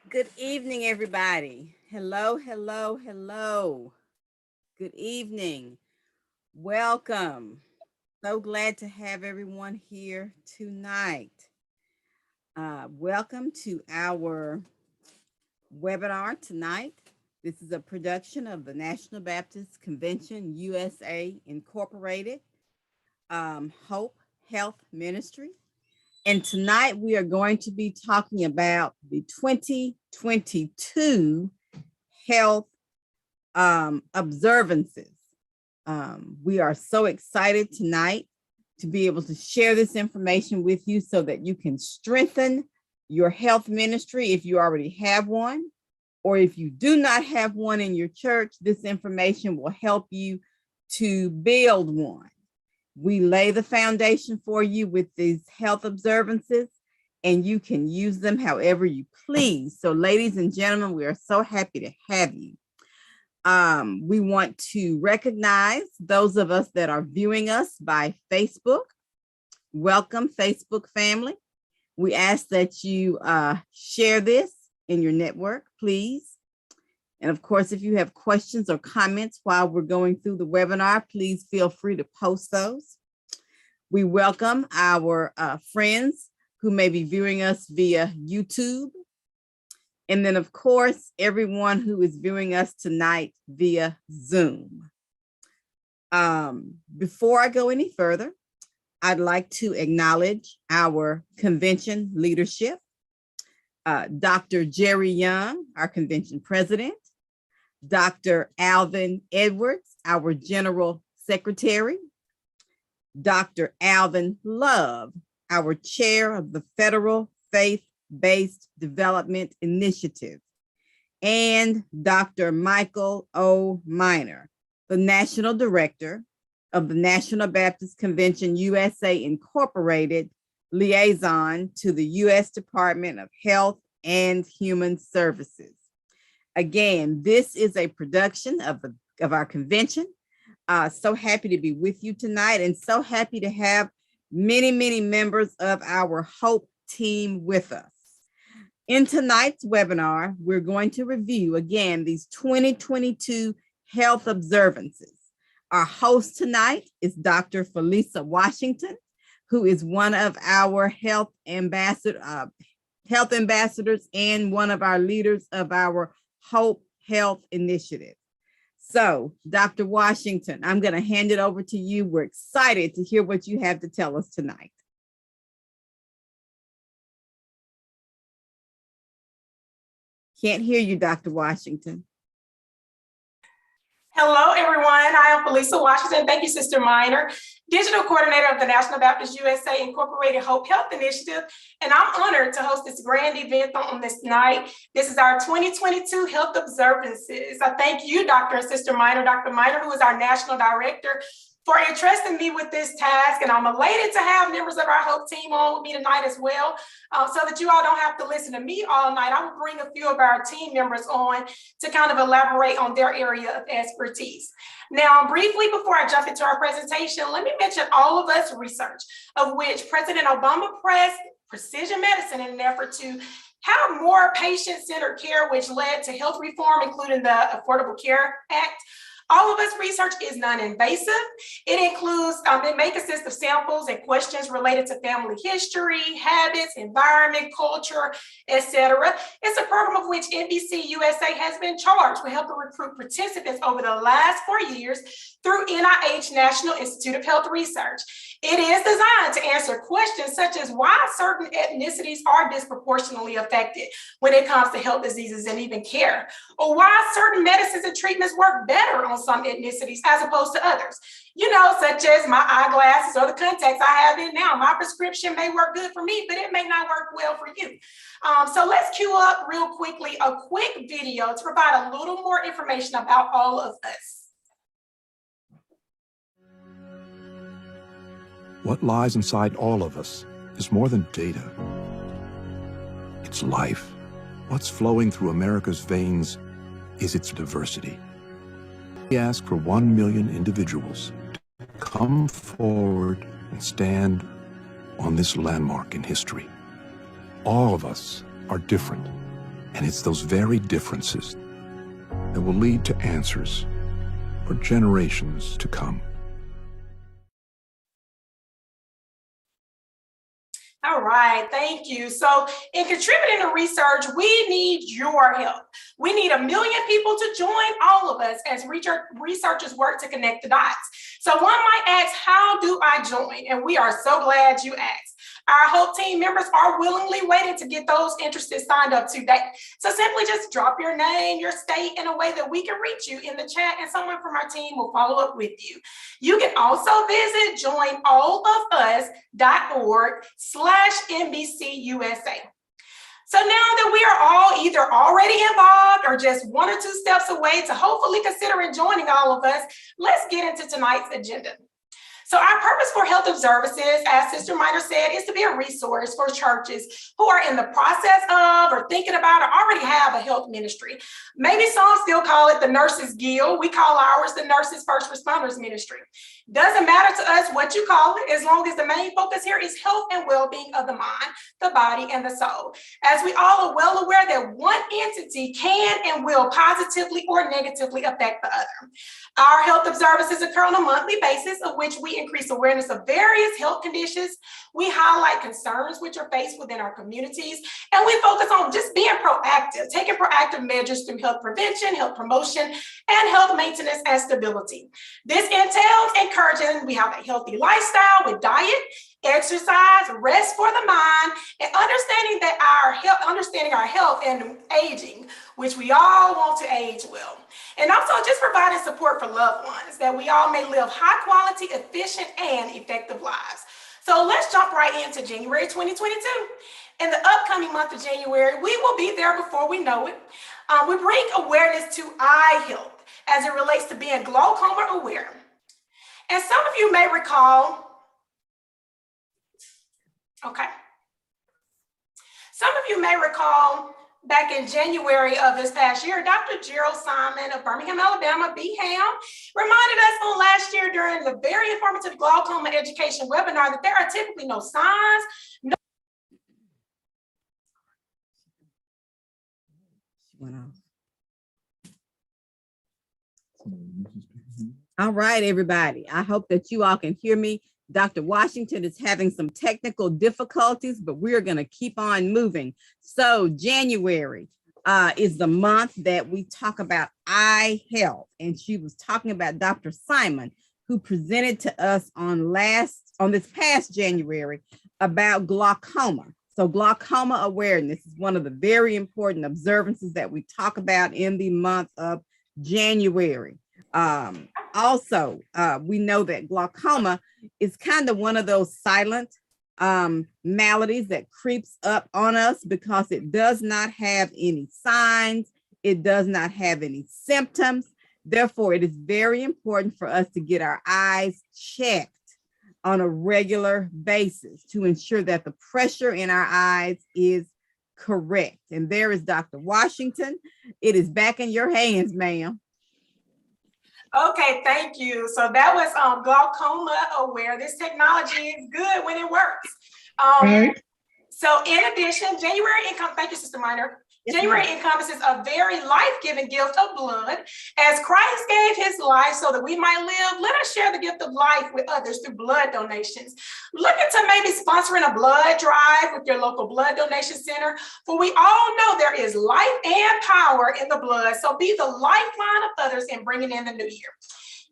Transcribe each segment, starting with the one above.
Good evening, everybody. Hello, hello, hello. Good evening. Welcome. So glad to have everyone here tonight. Welcome to our webinar tonight. This is a production of the National Baptist Convention USA Incorporated, Hope Health Ministry. And tonight we are going to be talking about the 2022 health observances. We are so excited tonight to be able to share this information with you so that you can strengthen your health ministry if you already have one, or if you do not have one in your church, this information will help you to build one. We lay the foundation for you with these health observances, and you can use them however you please. So ladies and gentlemen, we are so happy to have you. We want to recognize those of us that are viewing us by Facebook. Welcome, Facebook family. We ask that you share this in your network, please. And of course, if you have questions or comments while we're going through the webinar, please feel free to post those. We welcome our friends who may be viewing us via YouTube. And then, of course, everyone who is viewing us tonight via Zoom. Before I go any further, I'd like to acknowledge our convention leadership. Dr. Jerry Young, our convention president. Dr. Alvin Edwards, our general secretary. Dr. Alvin Love, our chair of the Federal Faith-Based Development Initiative. And Dr. Michael O. Minor, the national director of the National Baptist Convention USA Incorporated, liaison to the U.S. Department of Health and Human Services. Again, this is a production of our convention. So happy to be with you tonight, and so happy to have many, many members of our HOPE team with us. In tonight's webinar, we're going to review again these 2022 health observances. Our host tonight is Dr. Felisa Washington, who is one of our health ambassadors and one of our leaders of our HOPE Health Initiative. So, Dr. Washington, I'm going to hand it over to you. We're excited to hear what you have to tell us tonight. Can't hear you, Dr. Washington. Hello, everyone. I am Felisa Washington. Thank you, Sister Minor, Digital Coordinator of the National Baptist USA Incorporated Hope Health Initiative. And I'm honored to host this grand event on this night. This is our 2022 Health Observances. I thank you, Dr. and Sister Minor, Dr. Minor, who is our National Director, for entrusting me with this task. And I'm elated to have members of our HOPE team on with me tonight as well, so that you all don't have to listen to me all night. I will bring a few of our team members on to kind of elaborate on their area of expertise. Now, briefly, before I jump into our presentation, let me mention All of Us research, of which President Obama pressed precision medicine in an effort to have more patient-centered care, which led to health reform, including the Affordable Care Act. All of Us research is non-invasive. It includes, it may consist of samples and questions related to family history, habits, environment, culture, etc. It's a program of which NBCUSA has been charged with helping recruit participants over the last 4 years through NIH National Institute of Health Research. It is designed to answer questions such as why certain ethnicities are disproportionately affected when it comes to health diseases and even care, or why certain medicines and treatments work better on some ethnicities as opposed to others. You know, such as my eyeglasses or the contacts I have in now. My prescription may work good for me, but it may not work well for you. So let's cue up real quickly a quick video to provide a little more information about All of Us. What lies inside all of us is more than data. It's life. What's flowing through America's veins is its diversity. We ask for 1 million individuals to come forward and stand on this landmark in history. All of us are different, and it's those very differences that will lead to answers for generations to come. All right, thank you. So in contributing to research, we need your help. We need 1 million people to join All of Us as researchers work to connect the dots. So one might ask, how do I join? And we are so glad you asked. Our HOPE team members are willingly waiting to get those interested signed up today. So simply just drop your name, your state in a way that we can reach you in the chat, and someone from our team will follow up with you. You can also visit joinallofus.org/NBCUSA. So now that we are all either already involved or just 1 or 2 steps away to hopefully considering joining All of Us, let's get into tonight's agenda. So our purpose for Health of Services, as Sister Minor said, is to be a resource for churches who are in the process of or thinking about or already have a health ministry. Maybe some still call it the Nurses Guild. We call ours the Nurses First Responders Ministry. Doesn't matter to us what you call it, as long as the main focus here is health and well-being of the mind, the body, and the soul. As we all are well aware that one entity can and will positively or negatively affect the other. Our Health of Services occur on a monthly basis, of which we increase awareness of various health conditions. We highlight concerns which are faced within our communities, and we focus on just being proactive, taking proactive measures through health prevention, health promotion, and health maintenance and stability. This entails encouraging we have a healthy lifestyle with diet, exercise, rest for the mind, and understanding our health and aging, which we all want to age well. And also just providing support for loved ones that we all may live high quality, efficient, and effective lives. So let's jump right into January 2022. In the upcoming month of January, we will be there before we know it. We bring awareness to eye health as it relates to being glaucoma aware. And some of you may recall, back in January of this past year, Dr. Gerald Simon of Birmingham, Alabama, BHAM, reminded us on last year during the very informative glaucoma education webinar that there are typically no signs, All right, everybody. I hope that you all can hear me. Dr. Washington is having some technical difficulties, but we're going to keep on moving. So January is the month that we talk about eye health. And she was talking about Dr. Simon, who presented to us on this past January about glaucoma. So glaucoma awareness is one of the very important observances that we talk about in the month of January. Also, we know that glaucoma is kind of one of those silent maladies that creeps up on us because it does not have any signs. It does not have any symptoms. Therefore, it is very important for us to get our eyes checked on a regular basis to ensure that the pressure in our eyes is correct. And there is Dr. Washington. It is back in your hands, ma'am. Okay, thank you. So that was glaucoma aware. This technology is good when it works. Right. So in addition, January income, thank you, Sister Minor. Yes, January ma'am. encompasses a very life-giving gift of blood. As Christ gave his life so that we might live, let us share the gift of life with others through blood donations. Look into maybe sponsoring a blood drive with your local blood donation center, for we all know there is life and power in the blood. So be the lifeline of others in bringing in the new year.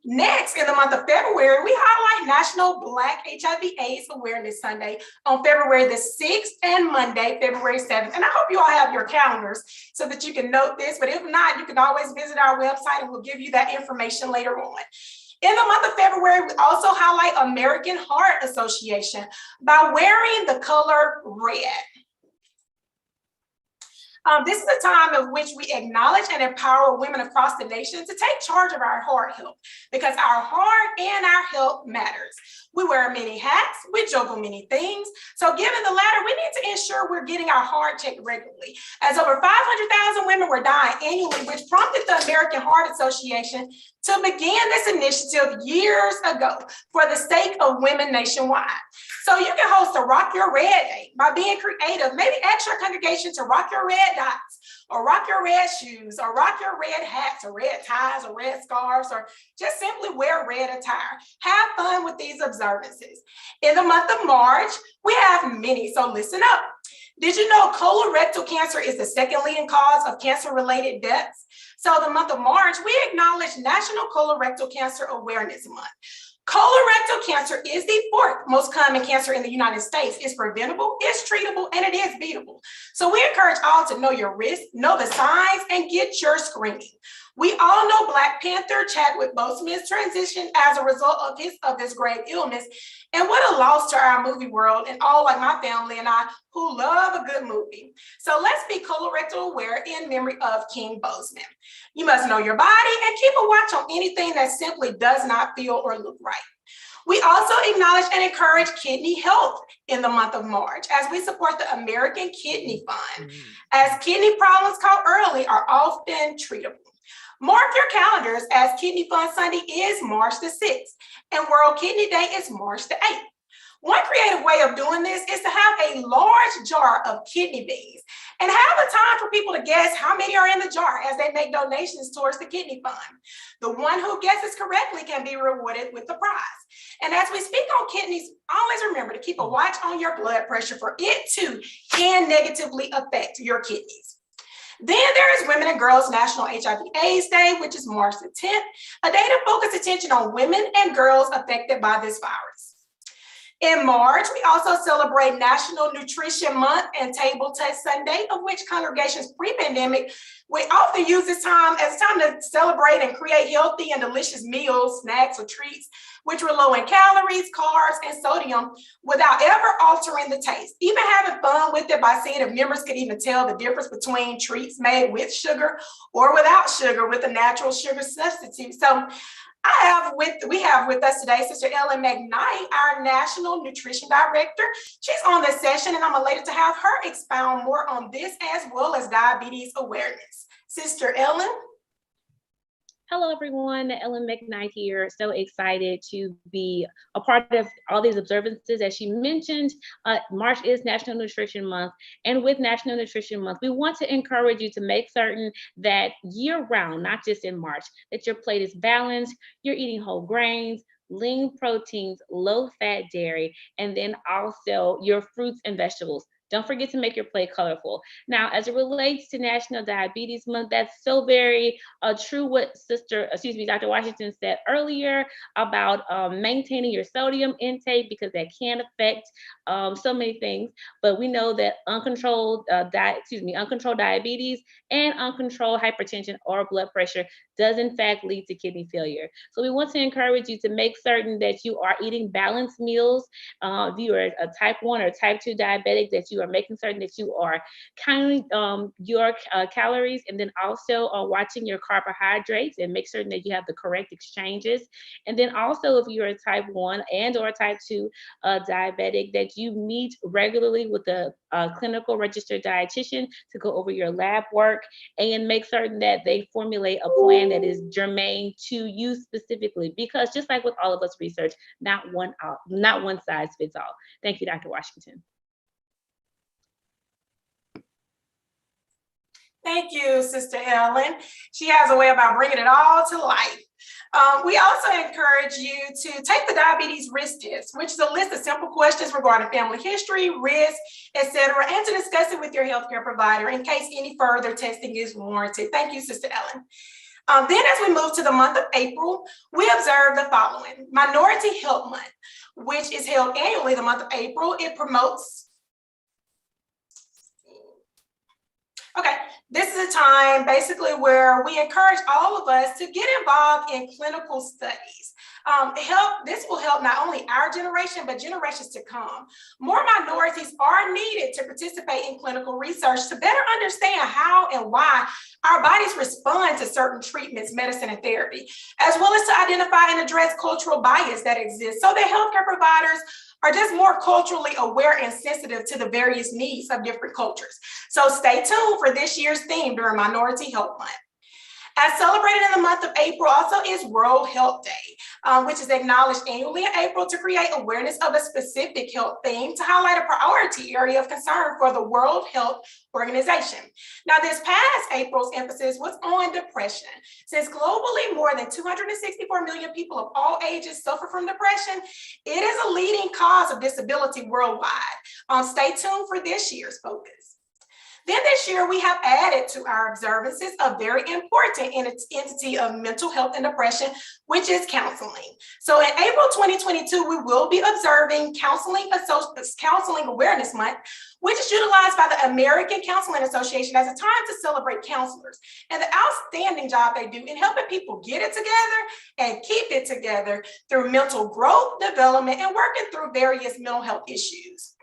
Next, in the month of February, we highlight National Black HIV/AIDS Awareness Sunday on February the 6th and Monday, February 7th. And I hope you all have your calendars so that you can note this, but if not, you can always visit our website and we'll give you that information later on. In the month of February, we also highlight American Heart Association by wearing the color red. This is a time of which we acknowledge and empower women across the nation to take charge of our heart health, because our heart and our health matters. We wear many hats, we juggle many things. So given the latter, we need to ensure we're getting our heart checked regularly, as over 500,000 women were dying annually, which prompted the American Heart Association to begin this initiative years ago for the sake of women nationwide. So you can host a Rock Your Red Day by being creative. Maybe ask your congregation to rock your red dots, or rock your red shoes, or rock your red hats, or red ties, or red scarves, or just simply wear red attire. Have fun with these observances. In the month of March, we have many, so listen up. Did you know colorectal cancer is the second leading cause of cancer-related deaths? So the month of March, we acknowledge National Colorectal Cancer Awareness Month. Colorectal cancer is the fourth most common cancer in the United States. It's preventable, it's treatable, and it is beatable. So we encourage all to know your risk, know the signs, and get your screening. We all know Black Panther Chadwick Boseman's transition as a result of this grave illness. And what a loss to our movie world and all, like my family and I, who love a good movie. So let's be colorectal aware in memory of King Boseman. You must know your body and keep a watch on anything that simply does not feel or look right. We also acknowledge and encourage kidney health in the month of March as we support the American Kidney Fund, as kidney problems caught early are often treatable. Mark your calendars, as Kidney Fund Sunday is March the 6th and World Kidney Day is March the 8th. One creative way of doing this is to have a large jar of kidney beans and have a time for people to guess how many are in the jar as they make donations towards the kidney fund. The one who guesses correctly can be rewarded with the prize. And as we speak on kidneys, always remember to keep a watch on your blood pressure, for it too can negatively affect your kidneys. Then there is Women and Girls National HIV/AIDS Day, which is March the 10th, a day to focus attention on women and girls affected by this virus. In March, we also celebrate National Nutrition Month and Table Test Sunday, of which congregations pre-pandemic, we often use this time as a time to celebrate and create healthy and delicious meals, snacks, or treats, which were low in calories, carbs, and sodium without ever altering the taste. Even having fun with it by seeing if members could even tell the difference between treats made with sugar or without sugar with a natural sugar substitute. So we have with us today Sister Ellen McKnight, our National Nutrition Director. She's on this session, and I'm elated to have her expound more on this as well as diabetes awareness. Sister Ellen. Hello, everyone. Ellen McKnight here. So excited to be a part of all these observances. As she mentioned, March is National Nutrition Month. And with National Nutrition Month, we want to encourage you to make certain that year-round, not just in March, that your plate is balanced, you're eating whole grains, lean proteins, low-fat dairy, and then also your fruits and vegetables. Don't forget to make your plate colorful. Now, as it relates to National Diabetes Month, that's so very true what Dr. Washington said earlier about maintaining your sodium intake, because that can affect so many things. But we know that uncontrolled diabetes and uncontrolled hypertension or blood pressure does in fact lead to kidney failure. So we want to encourage you to make certain that you are eating balanced meals. If you are a type 1 or type 2 diabetic, that you are making certain that you are counting your calories, and then also watching your carbohydrates and make certain that you have the correct exchanges. And then also, if you're a type 1 and or type 2 diabetic, that you meet regularly with a clinical registered dietitian to go over your lab work and make certain that they formulate a plan that is germane to you specifically, because just like with all of us research, not one size fits all. Thank you, Dr. Washington. Thank you, Sister Ellen. She has a way about bringing it all to life. We also encourage you to take the diabetes risk test, which is a list of simple questions regarding family history, risk, etc., and to discuss it with your healthcare provider in case any further testing is warranted. Thank you, Sister Ellen. Then as we move to the month of April, we observe the following. Minority Health Month, which is held annually the month of April. It promotes, this is a time basically where we encourage all of us to get involved in clinical studies. This will help not only our generation, but generations to come. More minorities are needed to participate in clinical research to better understand how and why our bodies respond to certain treatments, medicine, and therapy, as well as to identify and address cultural bias that exists so that healthcare providers are just more culturally aware and sensitive to the various needs of different cultures. So stay tuned for this year's theme during Minority Health Month. As celebrated in the month of April also is World Health Day, which is acknowledged annually in April to create awareness of a specific health theme to highlight a priority area of concern for the World Health Organization. Now, this past April's emphasis was on depression. Since globally more than 264 million people of all ages suffer from depression, it is a leading cause of disability worldwide. Stay tuned for this year's focus. Then this year, we have added to our observances a very important entity of mental health and depression, which is counseling. So in April 2022, we will be observing Counseling Awareness Month, which is utilized by the American Counseling Association as a time to celebrate counselors and the outstanding job they do in helping people get it together and keep it together through mental growth, development, and working through various mental health issues.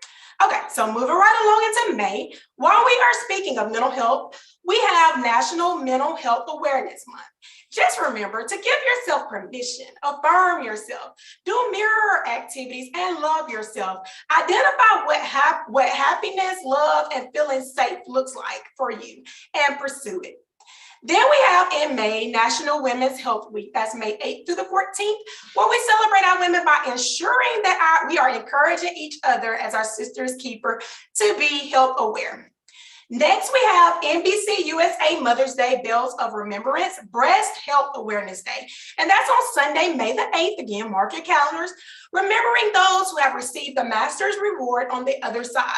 Okay, so moving right along into May, while we are speaking of mental health, we have National Mental Health Awareness Month. Just remember to give yourself permission, affirm yourself, do mirror activities, and love yourself. Identify what happiness, love, and feeling safe looks like for you and pursue it. Then we have in May, National Women's Health Week. That's May 8th through the 14th, where we celebrate our women by ensuring that we are encouraging each other as our sister's keeper to be health aware. Next, we have NBCUSA Mother's Day Bells of Remembrance, Breast Health Awareness Day. And that's on Sunday, May the 8th. Again, mark your calendars. Remembering those who have received the Master's Reward on the other side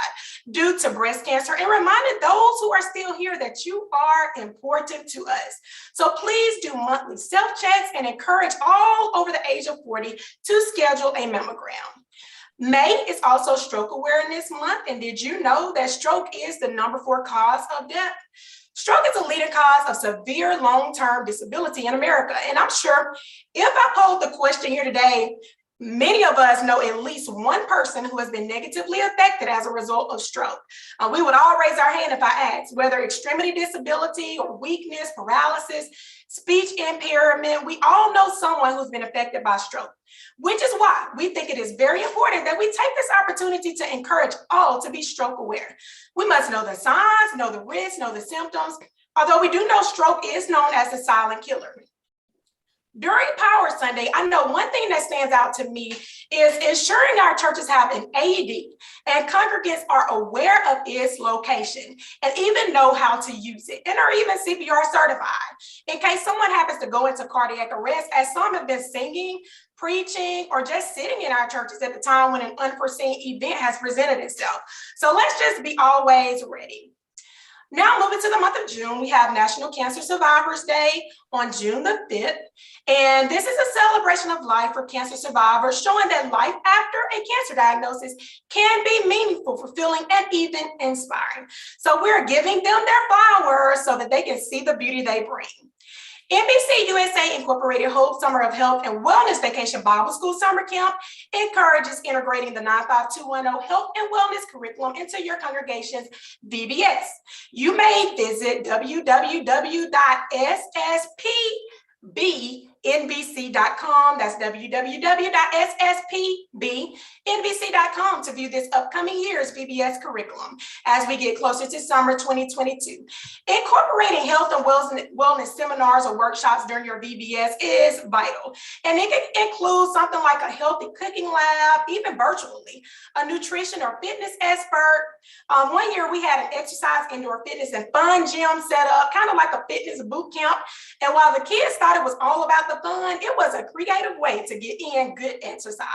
due to breast cancer, and reminding those who are still here that you are important to us. So please do monthly self-checks and encourage all over the age of 40 to schedule a mammogram. May is also Stroke Awareness Month, and did you know that stroke is the #4 cause of death? Stroke is a leading cause of severe long-term disability in America, and I'm sure if I posed the question here today, many of us know at least one person who has been negatively affected as a result of stroke. We would all raise our hand if I asked, whether extremity disability or weakness, paralysis, speech impairment, we all know someone who's been affected by stroke, which is why we think it is very important that we take this opportunity to encourage all to be stroke aware. We must know the signs, know the risks, know the symptoms, although we do know stroke is known as the silent killer. During Power Sunday, I know one thing that stands out to me is ensuring our churches have an AED and congregants are aware of its location and even know how to use it and are even CPR certified in case someone happens to go into cardiac arrest, as some have been singing, preaching, or just sitting in our churches at the time when an unforeseen event has presented itself. So let's just be always ready. Now moving to the month of June, we have National Cancer Survivors Day on June the 5th. And this is a celebration of life for cancer survivors, showing that life after a cancer diagnosis can be meaningful, fulfilling, and even inspiring. So we're giving them their flowers so that they can see the beauty they bring. NBC USA Incorporated H.O.P.E Summer of Health and Wellness Vacation Bible School Summer Camp encourages integrating the 95210 Health and Wellness curriculum into your congregation's VBS. You may visit www.sspbnbc.com. That's www.sspbnbc.com to view this upcoming year's VBS curriculum as we get closer to summer 2022. Incorporating health and wellness seminars or workshops during your VBS is vital. And it can include something like a healthy cooking lab, even virtually, a nutrition or fitness expert. One year we had an exercise, indoor fitness and fun gym set up, kind of like a fitness boot camp. And while the kids thought it was all about the fun, it was a creative way to get in good exercise.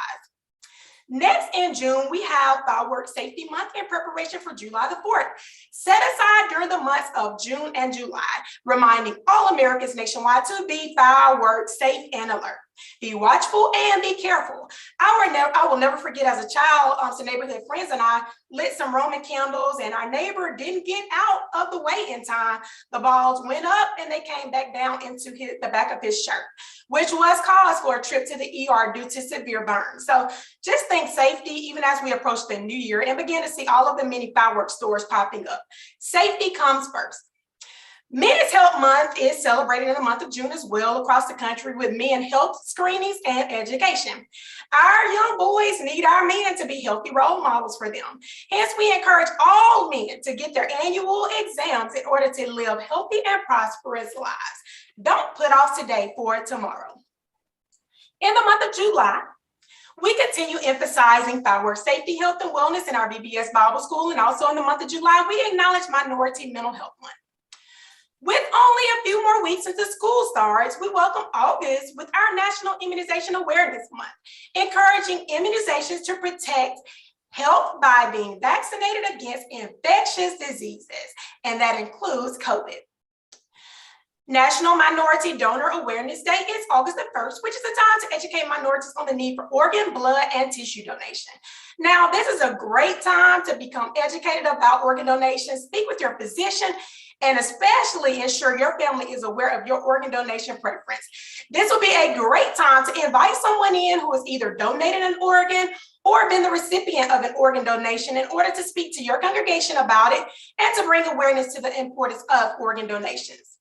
Next in June, we have Fireworks Safety Month in preparation for July the 4th, set aside during the months of June and July, reminding all Americans nationwide to be fireworks safe and alert. Be watchful and be careful. I will never forget as a child, some neighborhood friends and I lit some Roman candles and our neighbor didn't get out of the way in time. The balls went up and they came back down into the back of his shirt, which was cause for a trip to the ER due to severe burns. So just think safety even as we approach the new year and begin to see all of the many fireworks stores popping up. Safety comes first. Men's Health Month is celebrated in the month of June as well across the country with men health screenings and education. Our young boys need our men to be healthy role models for them. Hence, we encourage all men to get their annual exams in order to live healthy and prosperous lives. Don't put off today for tomorrow. In the month of July, we continue emphasizing fireworks safety, health, and wellness in our VBS Bible School, and also in the month of July, we acknowledge Minority Mental Health Month. With only a few more weeks until school starts, we welcome August with our National Immunization Awareness Month, encouraging immunizations to protect health by being vaccinated against infectious diseases, and that includes COVID. National Minority Donor Awareness Day is August the 1st, which is a time to educate minorities on the need for organ, blood, and tissue donation. Now, this is a great time to become educated about organ donation. Speak with your physician and especially ensure your family is aware of your organ donation preference. This will be a great time to invite someone in who has either donated an organ or been the recipient of an organ donation in order to speak to your congregation about it and to bring awareness to the importance of organ donations.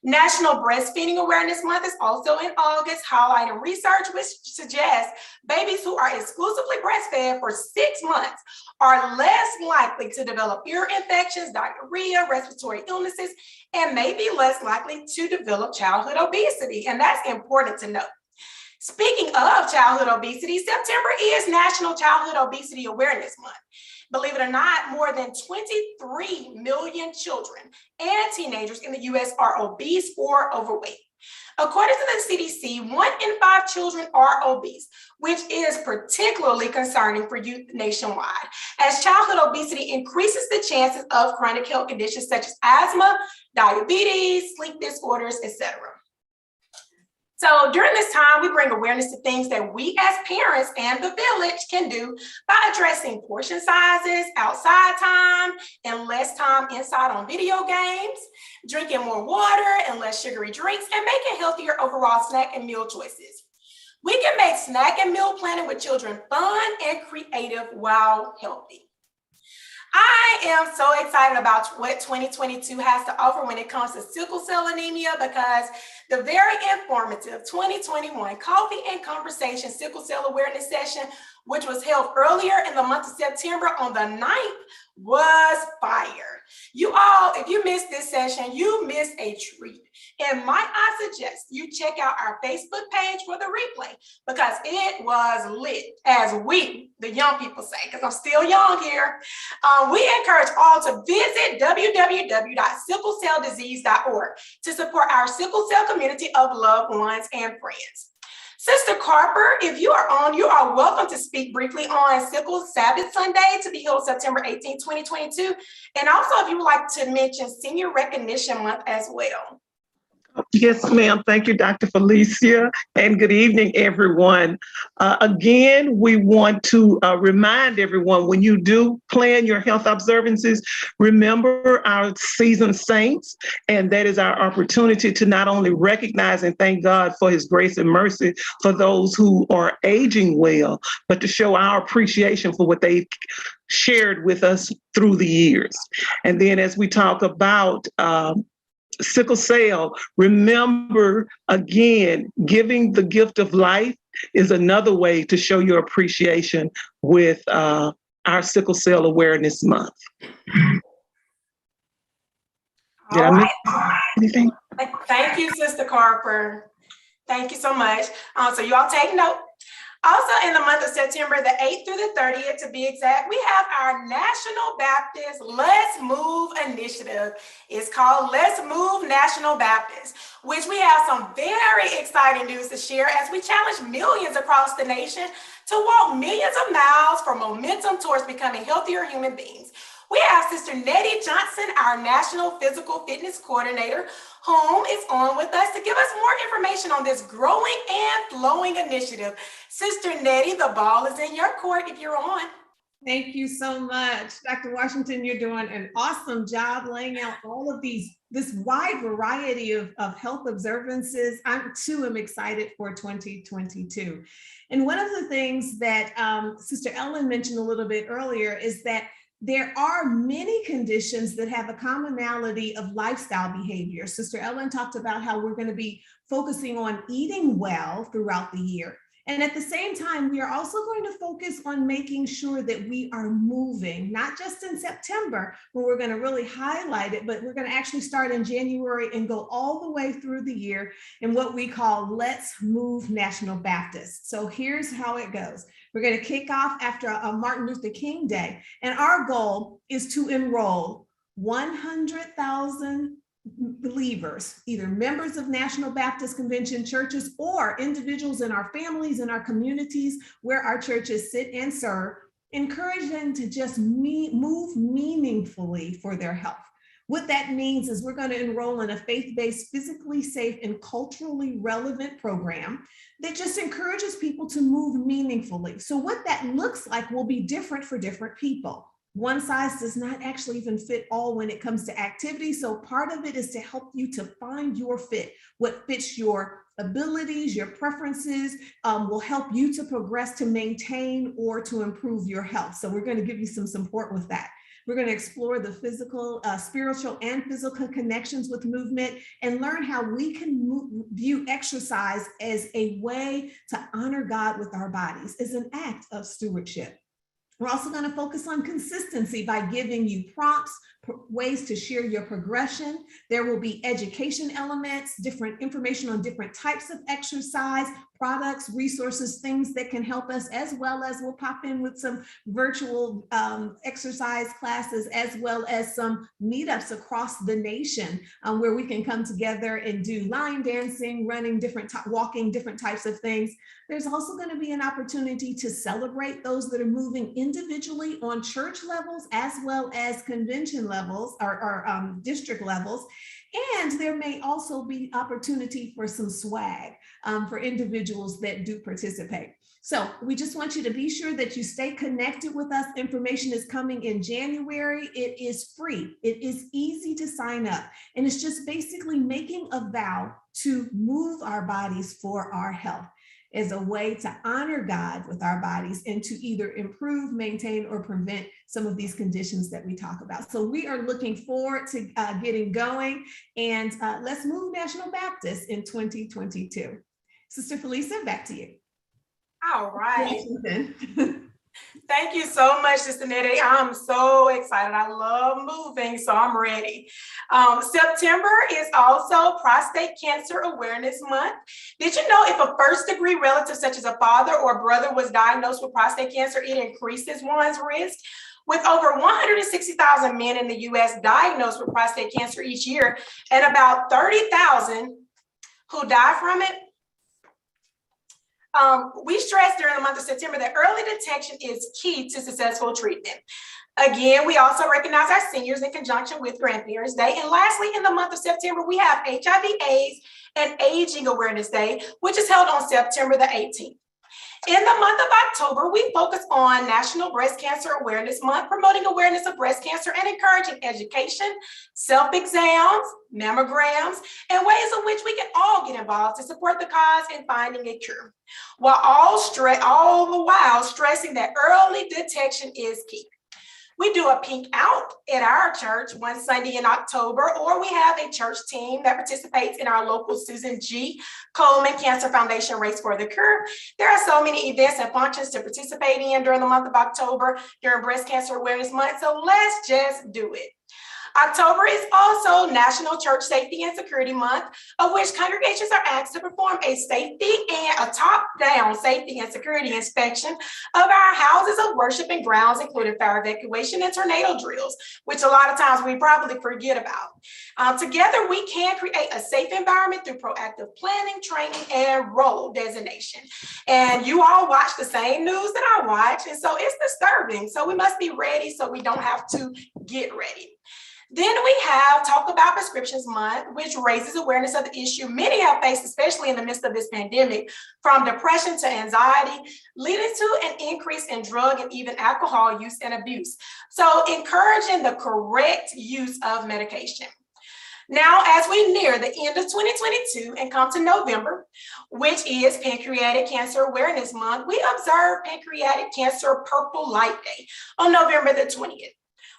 National Breastfeeding Awareness Month is also in August, highlighting research which suggests babies who are exclusively breastfed for 6 months are less likely to develop ear infections, diarrhea, respiratory illnesses, and may be less likely to develop childhood obesity. And that's important to note. Speaking of childhood obesity, September is National Childhood Obesity Awareness Month. Believe it or not, more than 23 million children and teenagers in the US are obese or overweight. According to the CDC, 1 in 5 children are obese, which is particularly concerning for youth nationwide, as childhood obesity increases the chances of chronic health conditions such as asthma, diabetes, sleep disorders, etc. So during this time, we bring awareness to things that we as parents and the village can do by addressing portion sizes, outside time, and less time inside on video games, drinking more water and less sugary drinks, and making healthier overall snack and meal choices. We can make snack and meal planning with children fun and creative while healthy. I am so excited about what 2022 has to offer when it comes to sickle cell anemia, because the very informative 2021 Coffee and Conversation Sickle Cell Awareness Session, which was held earlier in the month of September on the 9th, was fire. You all, if you missed this session, you missed a treat. And might I suggest you check out our Facebook page for the replay, because it was lit, as we, the young people say, because I'm still young here. We encourage all to visit www.sicklecelldisease.org to support our sickle cell community of loved ones and friends. Sister Carper, if you are on, you are welcome to speak briefly on Sickle Sabbath Sunday to be held September 18, 2022. And also if you would like to mention Senior Recognition Month as well. Yes, ma'am. Thank you, Dr. Felicia, and good evening, everyone. Again, we want to remind everyone, when you do plan your health observances, remember our seasoned saints, and that is our opportunity to not only recognize and thank God for his grace and mercy for those who are aging well, but to show our appreciation for what they shared with us through the years. And then as we talk about sickle cell, remember again, giving the gift of life is another way to show your appreciation with our Sickle Cell Awareness Month. Did I miss anything? Thank you, Sister Carper. Thank you so much. So you all take note. Also, in the month of September, the 8th through the 30th, to be exact, we have our National Baptist Let's Move initiative. It's called Let's Move National Baptist, which we have some very exciting news to share as we challenge millions across the nation to walk millions of miles for momentum towards becoming healthier human beings. We have Sister Nettie Johnson, our National Physical Fitness Coordinator, whom is on with us to give us more information on this growing and flowing initiative. Sister Nettie, the ball is in your court if you're on. Thank you so much, Dr. Washington. You're doing an awesome job laying out all of this wide variety of health observances. I too am excited for 2022. And one of the things that Sister Ellen mentioned a little bit earlier is that there are many conditions that have a commonality of lifestyle behavior. Sister Ellen talked about how we're going to be focusing on eating well throughout the year. And at the same time, we are also going to focus on making sure that we are moving, not just in September, when we're going to really highlight it, but we're going to actually start in January and go all the way through the year in what we call Let's Move National Baptist. So here's how it goes. We're going to kick off after Martin Luther King Day. And our goal is to enroll 100,000 believers, either members of National Baptist Convention churches or individuals in our families, in our communities where our churches sit and serve, encourage them to just move meaningfully for their health. What that means is we're going to enroll in a faith-based, physically safe, and culturally relevant program that just encourages people to move meaningfully. So what that looks like will be different for different people. One size does not actually even fit all when it comes to activity. So part of it is to help you to find your fit, what fits your abilities, your preferences, will help you to progress, to maintain, or to improve your health. So we're going to give you some support with that. We're going to explore the physical, spiritual, and physical connections with movement and learn how we can view exercise as a way to honor God with our bodies, as an act of stewardship. We're also going to focus on consistency by giving you prompts, ways to share your progression. There will be education elements, different information on different types of exercise, products, resources, things that can help us, as well as we'll pop in with some virtual exercise classes, as well as some meetups across the nation where we can come together and do line dancing, running, walking, different types of things. There's also going to be an opportunity to celebrate those that are moving individually on church levels, as well as convention levels or district levels. And there may also be opportunity for some swag for individuals that do participate. So we just want you to be sure that you stay connected with us. Information is coming in January. It is free. It is easy to sign up. And it's just basically making a vow to move our bodies for our health, as a way to honor God with our bodies and to either improve, maintain, or prevent some of these conditions that we talk about. So we are looking forward to getting going, and let's move National Baptist in 2022. Sister Felicia, back to you. All right. Thank you so much, Sister Nettie. I'm so excited. I love moving, so I'm ready. September is also Prostate Cancer Awareness Month. Did you know if a first-degree relative, such as a father or brother, was diagnosed with prostate cancer, it increases one's risk? With over 160,000 men in the U.S. diagnosed with prostate cancer each year, and about 30,000 who die from it, We stress during the month of September that early detection is key to successful treatment. Again, we also recognize our seniors in conjunction with Grandparents' Day. And lastly, in the month of September, we have HIV/AIDS and Aging Awareness Day, which is held on September the 18th. In the month of October, we focus on National Breast Cancer Awareness Month, promoting awareness of breast cancer and encouraging education, self-exams, mammograms, and ways in which we can all get involved to support the cause in finding a cure, while all the while stressing that early detection is key. We do a pink out at our church one Sunday in October, or we have a church team that participates in our local Susan G. Coleman Cancer Foundation Race for the Cure. There are so many events and functions to participate in during the month of October during Breast Cancer Awareness Month, so let's just do it. October is also National Church Safety and Security Month, of which congregations are asked to perform a safety and a top-down safety and security inspection of our houses of worship and grounds, including fire evacuation and tornado drills, which a lot of times we probably forget about. Together, we can create a safe environment through proactive planning, training, and role designation. And you all watch the same news that I watch, and so it's disturbing. So we must be ready so we don't have to get ready. Then we have Talk About Prescriptions Month, which raises awareness of the issue many have faced, especially in the midst of this pandemic, from depression to anxiety, leading to an increase in drug and even alcohol use and abuse. So encouraging the correct use of medication. Now, as we near the end of 2022 and come to November, which is Pancreatic Cancer Awareness Month, we observe Pancreatic Cancer Purple Light Day on November the 20th.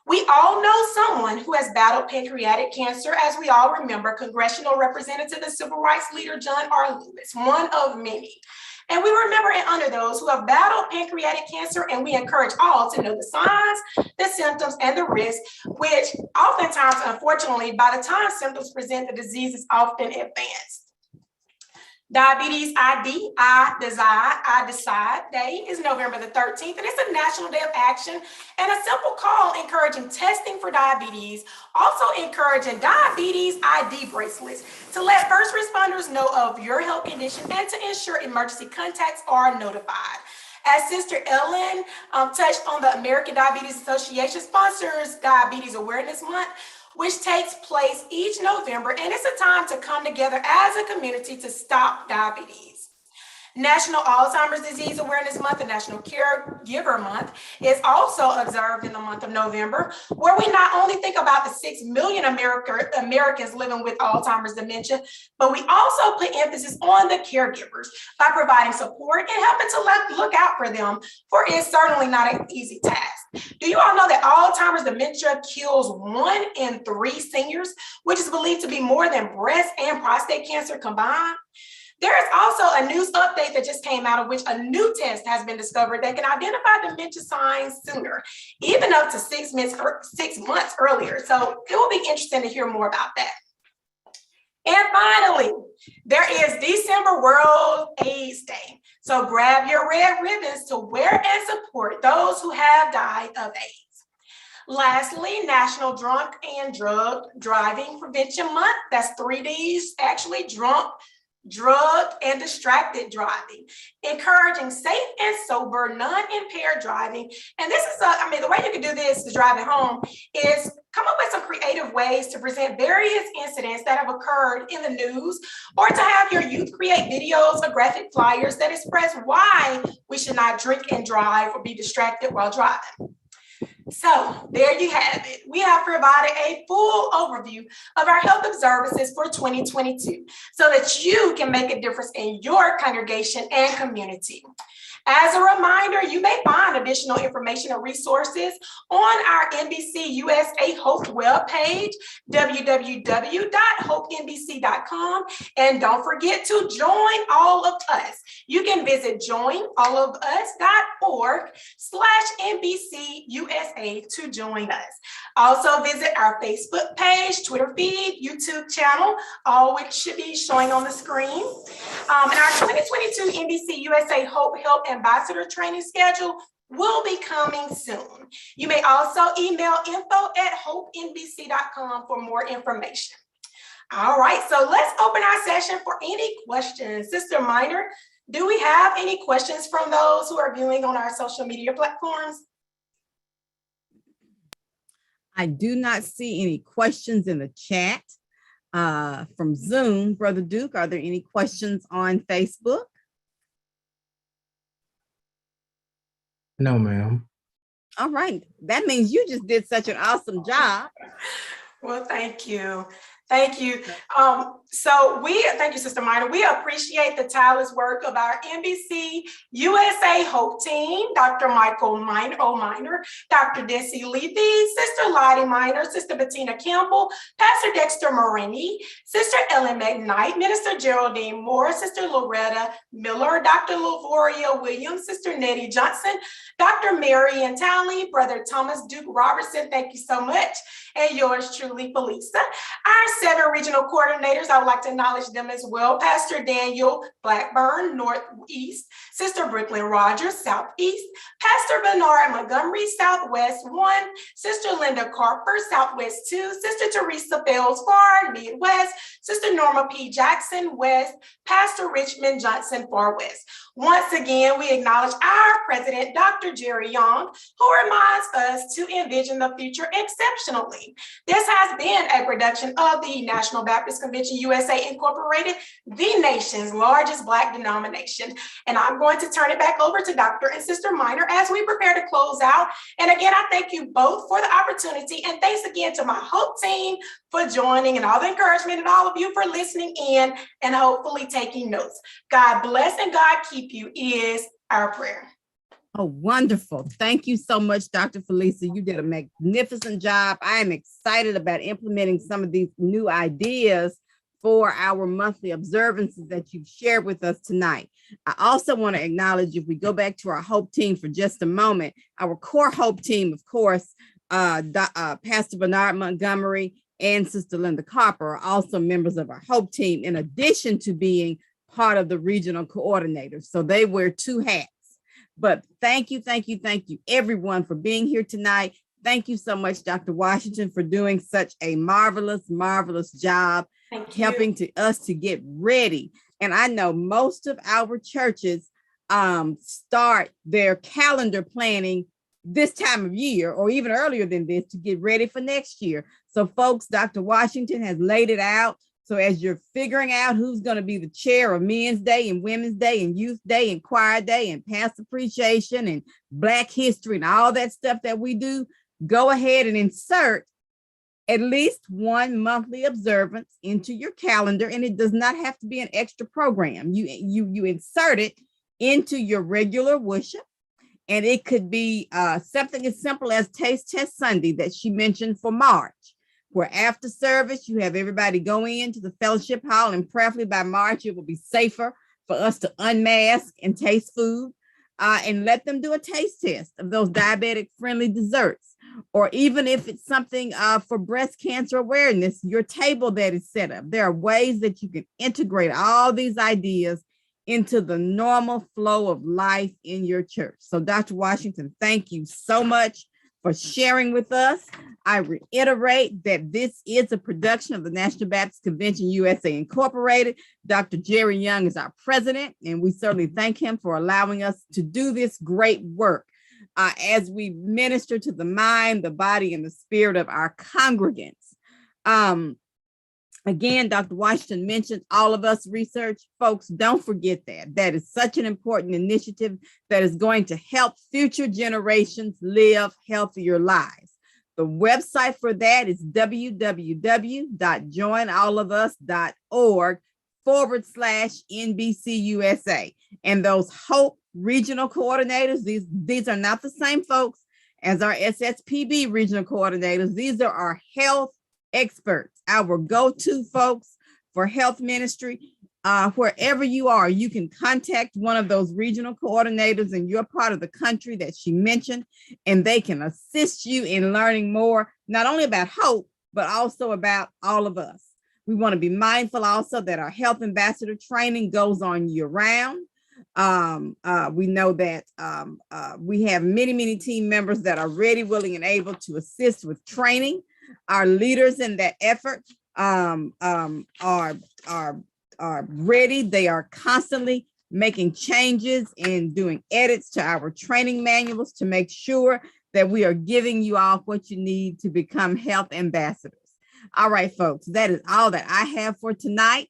We all know someone who has battled pancreatic cancer, as we all remember Congressional Representative and Civil Rights Leader John R. Lewis, one of many. And we remember and honor those who have battled pancreatic cancer, and we encourage all to know the signs, the symptoms, and the risks, which oftentimes, unfortunately, by the time symptoms present, the disease is often advanced. Diabetes I Decide Day is November the 13th, and it's a National Day of Action and a simple call encouraging testing for diabetes, also encouraging diabetes ID bracelets to let first responders know of your health condition and to ensure emergency contacts are notified. As Sister Ellen touched on, the American Diabetes Association sponsors Diabetes Awareness Month, which takes place each November, and it's a time to come together as a community to stop diabetes. National Alzheimer's Disease Awareness Month and National Caregiver Month is also observed in the month of November, where we not only think about the 6 million Americans living with Alzheimer's dementia, but we also put emphasis on the caregivers by providing support and helping to look out for them, for it's certainly not an easy task. Do you all know that Alzheimer's dementia kills 1 in 3 seniors, which is believed to be more than breast and prostate cancer combined? There is also a news update that just came out of which a new test has been discovered that can identify dementia signs sooner, even up to 6 months earlier. So it will be interesting to hear more about that. And finally, there is December World AIDS Day. So grab your red ribbons to wear and support those who have died of AIDS. Lastly, National Drunk and Drug Driving Prevention Month. That's 3 Ds, actually: drunk, drugged, and distracted driving, encouraging safe and sober, non-impaired driving. And this is, the way you can do this to drive at home is come up with some creative ways to present various incidents that have occurred in the news, or to have your youth create videos or graphic flyers that express why we should not drink and drive or be distracted while driving. So there you have it. We have provided a full overview of our health observances for 2022 so that you can make a difference in your congregation and community. As a reminder, you may find additional information and resources on our NBCUSA H.O.P.E webpage, www.hopenbc.com. And don't forget to join all of us. You can visit joinallofus.org/NBCUSA to join us. Also visit our Facebook page, Twitter feed, YouTube channel, all which should be showing on the screen. And our 2022 NBCUSA H.O.P.E Health Ambassador Training Schedule will be coming soon. You may also email info@hopenbc.com for more information. All right, so let's open our session for any questions. Sister Minor, Do we have any questions from those who are viewing on our social media platforms? I do not see any questions in the chat from Zoom. Brother Duke, are there any questions on Facebook? No, ma'am. All right. That means you just did such an awesome job. Well, thank you. Thank you. Thank you, Sister Minor. We appreciate the tireless work of our NBC USA Hope team, Dr. Michael Minor, Dr. Desi Lethy, Sister Lottie Minor, Sister Bettina Campbell, Pastor Dexter Morini, Sister Ellen McKnight, Minister Geraldine Moore, Sister Loretta Miller, Dr. Lavoria Williams, Sister Nettie Johnson, Dr. Marian Townley, Brother Thomas Duke Robertson, thank you so much, and yours truly, Felisa. Our 7 regional coordinators, I would like to acknowledge them as well. Pastor Daniel Blackburn, Northeast, Sister Brooklyn Rogers, Southeast, Pastor Bernard Montgomery, Southwest 1, Sister Linda Carper, Southwest 2, Sister Teresa Fells Far, Midwest, Sister Norma P. Jackson, West, Pastor Richmond Johnson, Far West. Once again, we acknowledge our president, Dr. Jerry Young, who reminds us to envision the future exceptionally. This has been a production of the National Baptist Convention USA Incorporated, the nation's largest Black denomination. And I'm going to turn it back over to Dr. and Sister Minor as we prepare to close out. And again, I thank you both for the opportunity. And thanks again to my Hope team for joining and all the encouragement and all of you for listening in and hopefully taking notes. God bless and God keep you is our prayer. Oh, wonderful. Thank you so much, Dr. Felisa. You did a magnificent job. I am excited about implementing some of these new ideas for our monthly observances that you've shared with us tonight. I also want to acknowledge, if we go back to our Hope team for just a moment, our core Hope team, of course, Pastor Bernard Montgomery and Sister Linda Carper are also members of our Hope team, in addition to being part of the regional coordinators. So they wear 2 hats. But thank you, everyone, for being here tonight. Thank you so much, Dr. Washington, for doing such a marvelous job helping us to get ready. And I know most of our churches start their calendar planning this time of year, or even earlier than this, to get ready for next year. So folks, Dr. Washington has laid it out. So as you're figuring out who's going to be the chair of Men's Day and Women's Day and Youth Day and Choir Day and Past Appreciation and Black History and all that stuff that we do, go ahead and insert at least 1 monthly observance into your calendar. And it does not have to be an extra program. You insert it into your regular worship. And it could be something as simple as Taste Test Sunday that she mentioned for March, where after service, you have everybody go into the fellowship hall, and preferably by March, it will be safer for us to unmask and taste food and let them do a taste test of those diabetic friendly desserts. Or even if it's something for breast cancer awareness, your table that is set up. There are ways that you can integrate all these ideas into the normal flow of life in your church. So Dr. Washington, thank you so much for sharing with us. I reiterate that this is a production of the National Baptist Convention USA Incorporated. Dr. Jerry Young is our president, and we certainly thank him for allowing us to do this great work as we minister to the mind, the body, and the spirit of our congregants. Again, Dr. Washington mentioned All of Us research. Folks, don't forget that. That is such an important initiative that is going to help future generations live healthier lives. The website for that is www.joinallofus.org/NBCUSA. And those Hope regional coordinators, these are not the same folks as our SSPB regional coordinators. These are our health experts, our go-to folks for health ministry. Wherever you are, you can contact one of those regional coordinators in your part of the country that she mentioned, and they can assist you in learning more, not only about Hope, but also about All of Us. We want to be mindful also that our health ambassador training goes on year round. We know that we have many team members that are ready, willing, and able to assist with training. Our leaders in that effort are ready. They are constantly making changes and doing edits to our training manuals to make sure that we are giving you all what you need to become health ambassadors. All right, folks, that is all that I have for tonight.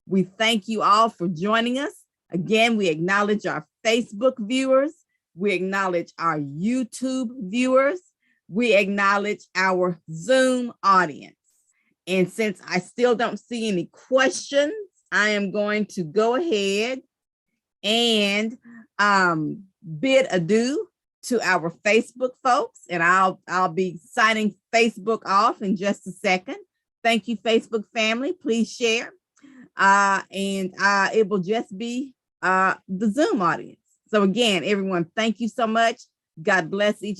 We thank you all for joining us. Again, we acknowledge our Facebook viewers. We acknowledge our YouTube viewers. We acknowledge our Zoom audience. And since I still don't see any questions, I am going to go ahead and bid adieu to our Facebook folks. And I'll be signing Facebook off in just a second. Thank you, Facebook family. Please share. And it will just be the Zoom audience. So again, everyone, thank you so much. God bless each